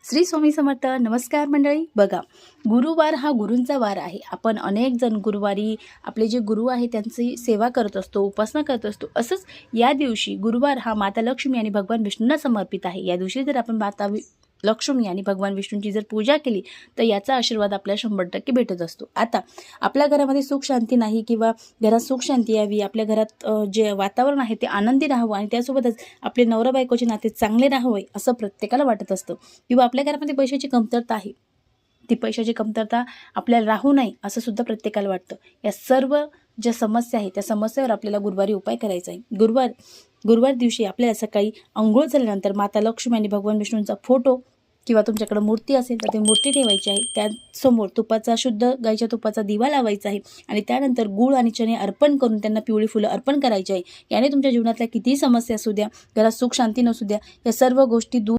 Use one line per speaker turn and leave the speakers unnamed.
श्री स्वामी समर्थ. नमस्कार मंडळी. बघा, गुरुवार हा गुरूंचा वार आहे. आपण अनेक जण गुरुवारी आपले जे गुरु आहे त्यांची सेवा करत असतो, उपासना करत असतो. असंच या दिवशी गुरुवार हा माता लक्ष्मी आणि भगवान विष्णूंना समर्पित आहे. या दिवशी जर आपण माता लक्ष्मी आणि भगवान विष्णूंची जर पूजा केली तर याचा आशीर्वाद आपल्याला 100% भेटत असतो. आता आपल्या घरामध्ये सुख शांती नाही किंवा घरात सुख शांती यावी, आपल्या घरात जे वातावरण आहे ते आनंदी राहावं आणि त्यासोबतच आपले नवरा बायकोचे नाते चांगले राहावे असं प्रत्येकाला वाटत असतं. किंवा आपल्या घरामध्ये पैशाची कमतरता आहे, ती पैशाची कमतरता आपल्याला राहू नये असं सुद्धा प्रत्येकाला वाटतं. या सर्व ज्या समस्या आहेत त्या समस्येवर आपल्याला गुरुवारी उपाय करायचा आहे. गुरुवार दिवशी आपल्याला सकाळी अंघोळ झाल्यानंतर माता लक्ष्मी आणि भगवान विष्णूंचा फोटो किंवा तुमच्याकडे मूर्ती असेल तर ती मूर्ती ठेवायची आहे. त्यासमोर तुपाचा, शुद्ध गाईच्या तुपाचा दिवा लावायचा आहे आणि त्यानंतर गूळ आणि चणे अर्पण करून त्यांना पिवळी फुलं अर्पण करायची आहे. याने तुमच्या जीवनातल्या कितीही समस्या असू द्या, घरात सुख शांती नसू द्या, या सर्व गोष्टी दूर